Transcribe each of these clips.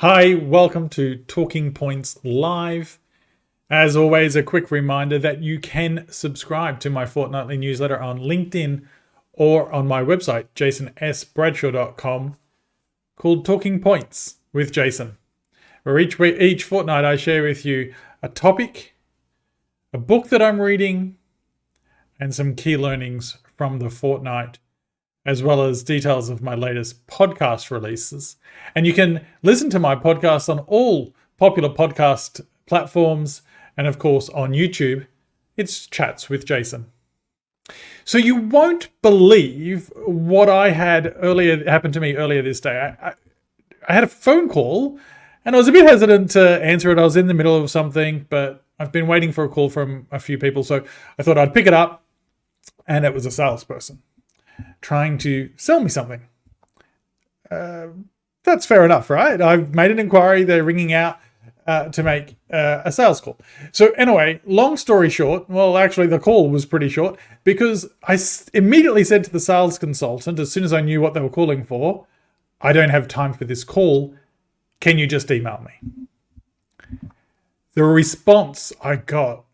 Hi, welcome to Talking Points Live. As always, a quick reminder that you can subscribe to my fortnightly newsletter on LinkedIn or on my website, jasonsbradshaw.com, called Talking Points with Jason, where each fortnight I share with you a topic, a book that I'm reading, and some key learnings from the fortnight, as well as details of my latest podcast releases. And you can listen to my podcast on all popular podcast platforms and, of course, on YouTube. It's Chats with Jason. So you won't believe what happened to me earlier this day. I had a phone call and I was a bit hesitant to answer it. I was in the middle of something, but I've been waiting for a call from a few people. So I thought I'd pick it up, and it was a salesperson trying to sell me something. That's fair enough, right? I've made an inquiry. They're ringing out to make a sales call. So anyway, long story short, well, actually the call was pretty short because I immediately said to the sales consultant, as soon as I knew what they were calling for, I don't have time for this call. Can you just email me? The response I got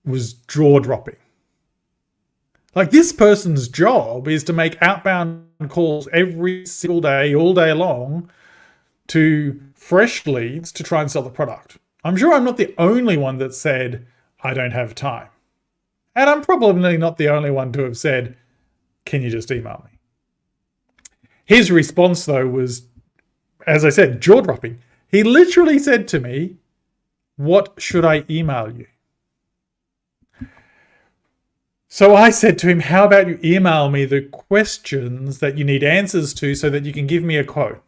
was jaw-dropping. Like, this person's job is to make outbound calls every single day, all day long, to fresh leads to try and sell the product. I'm sure I'm not the only one that said, I don't have time. And I'm probably not the only one to have said, can you just email me? His response, though, was, as I said, jaw-dropping. He literally said to me, what should I email you? So I said to him, how about you email me the questions that you need answers to so that you can give me a quote?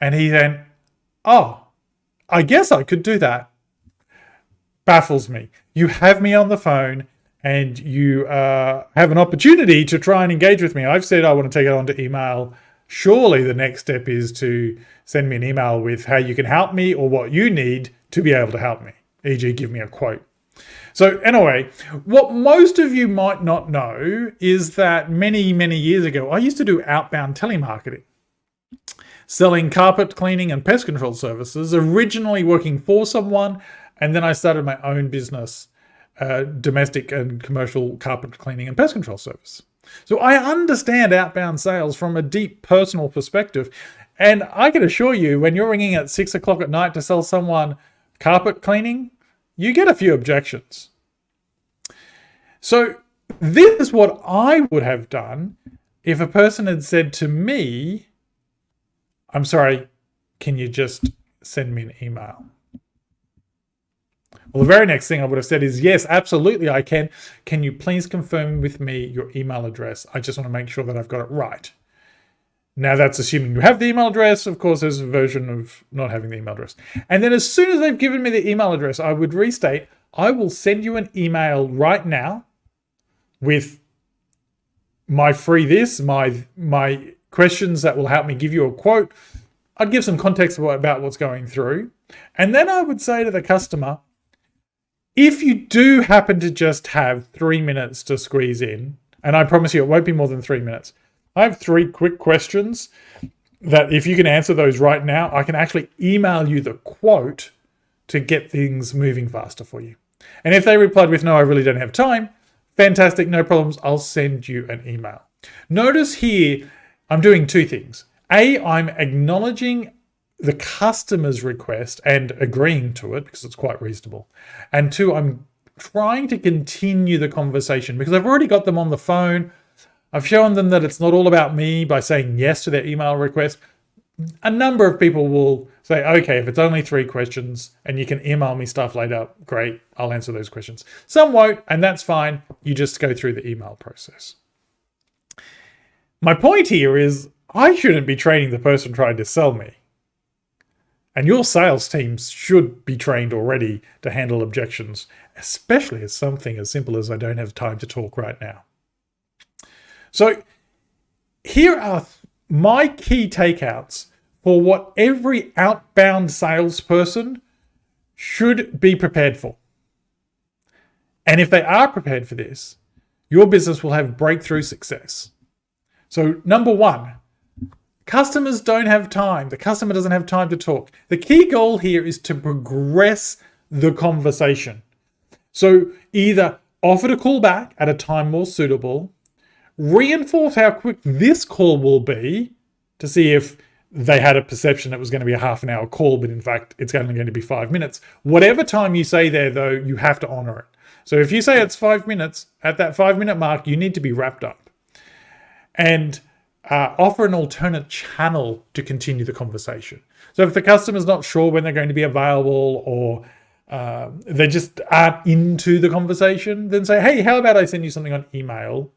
And he then, oh, I guess I could do that. Baffles me. You have me on the phone and you have an opportunity to try and engage with me. I've said I want to take it on to email. Surely the next step is to send me an email with how you can help me or what you need to be able to help me, e.g. give me a quote. So anyway, what most of you might not know is that many, many years ago, I used to do outbound telemarketing, selling carpet cleaning and pest control services, originally working for someone, and then I started my own business, domestic and commercial carpet cleaning and pest control service. So I understand outbound sales from a deep personal perspective, and I can assure you, when you're ringing at 6 o'clock at night to sell someone carpet cleaning, you get a few objections. So this is what I would have done if a person had said to me, I'm sorry, can you just send me an email? Well, the very next thing I would have said is, yes, absolutely I can. Can you please confirm with me your email address? I just want to make sure that I've got it right. Now, that's assuming you have the email address. Of course, there's a version of not having the email address. And then as soon as they've given me the email address, I would restate, I will send you an email right now with my free this, my questions that will help me give you a quote. I'd give some context about what's going through. And then I would say to the customer, if you do happen to just have 3 minutes to squeeze in, and I promise you it won't be more than 3 minutes, I have 3 quick questions that if you can answer those right now, I can actually email you the quote to get things moving faster for you. And if they replied with, no, I really don't have time, fantastic, no problems, I'll send you an email. Notice here, I'm doing 2 things. A, I'm acknowledging the customer's request and agreeing to it because it's quite reasonable. And 2, I'm trying to continue the conversation because I've already got them on the phone. I've shown them that it's not all about me by saying yes to their email request. A number of people will say, okay, if it's only 3 questions and you can email me stuff later, great, I'll answer those questions. Some won't, and that's fine. You just go through the email process. My point here is I shouldn't be training the person trying to sell me. And your sales teams should be trained already to handle objections, especially as something as simple as I don't have time to talk right now. So here are my key takeouts for what every outbound salesperson should be prepared for. And if they are prepared for this, your business will have breakthrough success. So number 1, Customers don't have time. The customer doesn't have time to talk. The key goal here is to progress the conversation. So either offer to call back at a time more suitable, reinforce how quick this call will be to see if they had a perception it was going to be a half an hour call, but in fact, it's only going to be 5 minutes. Whatever time you say there, though, you have to honor it. So if you say it's 5 minutes, at that 5-minute mark, you need to be wrapped up. And offer an alternate channel to continue the conversation. So if the customer's not sure when they're going to be available, or they just aren't into the conversation, then say, hey, how about I send you something on email,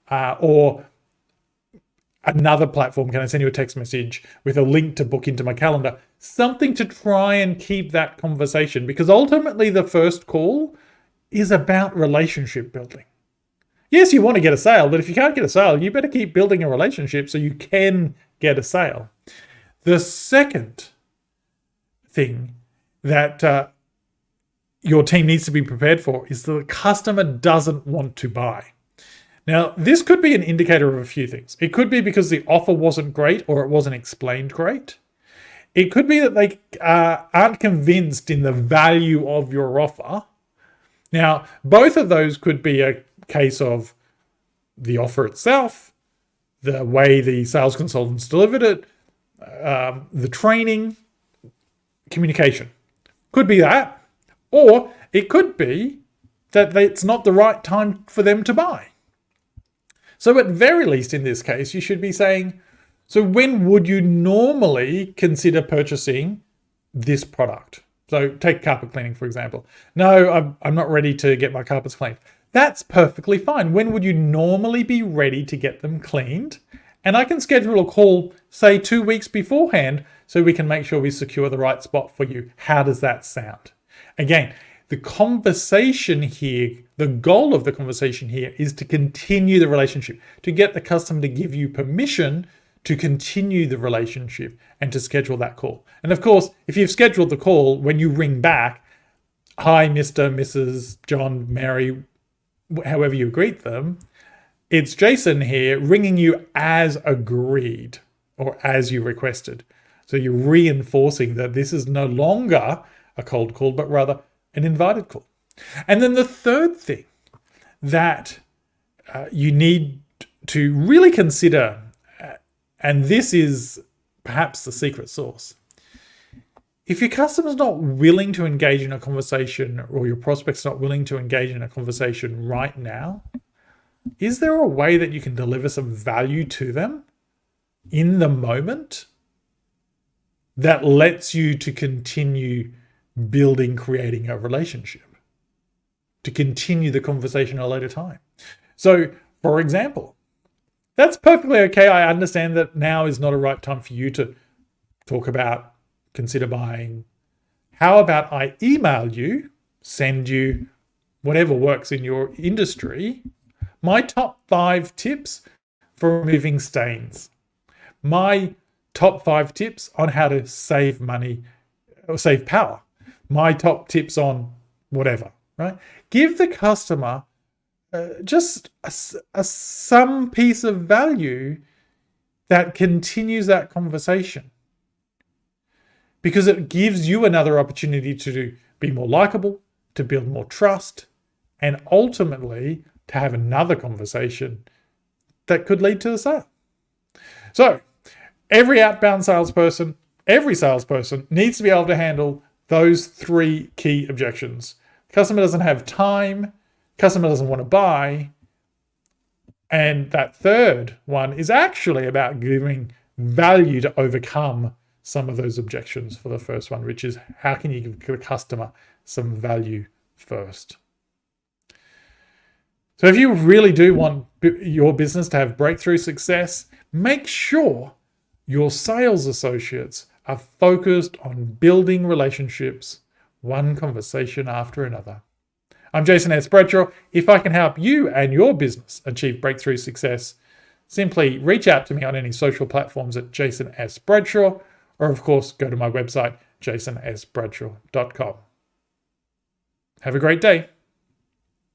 or another platform? Can I send you a text message with a link to book into my calendar? Something to try and keep that conversation, because ultimately the first call is about relationship building. Yes, you want to get a sale, but if you can't get a sale, you better keep building a relationship so you can get a sale. The second thing that your team needs to be prepared for is that the customer doesn't want to buy. Now, this could be an indicator of a few things. It could be because the offer wasn't great or it wasn't explained great. It could be that they aren't convinced in the value of your offer. Now, both of those could be a case of the offer itself, the way the sales consultants delivered it, the training, communication. Could be that. Or it could be that it's not the right time for them to buy. So at very least in this case, you should be saying, so when would you normally consider purchasing this product? So take carpet cleaning, for example. No, I'm not ready to get my carpets cleaned. That's perfectly fine. When would you normally be ready to get them cleaned? And I can schedule a call, say 2 weeks beforehand, so we can make sure we secure the right spot for you. How does that sound? Again, the conversation here, the goal of the conversation here is to continue the relationship, to get the customer to give you permission to continue the relationship and to schedule that call. And of course, if you've scheduled the call, when you ring back, hi, Mr., Mrs., John, Mary, however you greet them, it's Jason here ringing you as agreed or as you requested. So you're reinforcing that this is no longer a cold call, but rather an invited call. And then the third thing that you need to really consider, and this is perhaps the secret sauce, if your customer's not willing to engage in a conversation, or your prospect's not willing to engage in a conversation right now, is there a way that you can deliver some value to them in the moment that lets you to continue building, creating a relationship, to continue the conversation at a later time? So, for example, that's perfectly okay. I understand that now is not a right time for you to talk about consider buying. How about I email you, send you whatever works in your industry, my top 5 tips for removing stains, my top 5 tips on how to save money or save power, my top tips on whatever, right? Give the customer just some piece of value that continues that conversation, because it gives you another opportunity to be more likable, to build more trust, and ultimately to have another conversation that could lead to a sale. So every outbound salesperson, every salesperson needs to be able to handle those 3 key objections. Customer doesn't have time, customer doesn't want to buy, and that third one is actually about giving value to overcome some of those objections for the first one, which is how can you give the customer some value first? So if you really do want your business to have breakthrough success, make sure your sales associates are focused on building relationships, one conversation after another. I'm Jason S. Bradshaw. If I can help you and your business achieve breakthrough success, simply reach out to me on any social platforms at Jason S. Bradshaw, or of course, go to my website, jasonsbradshaw.com. Have a great day.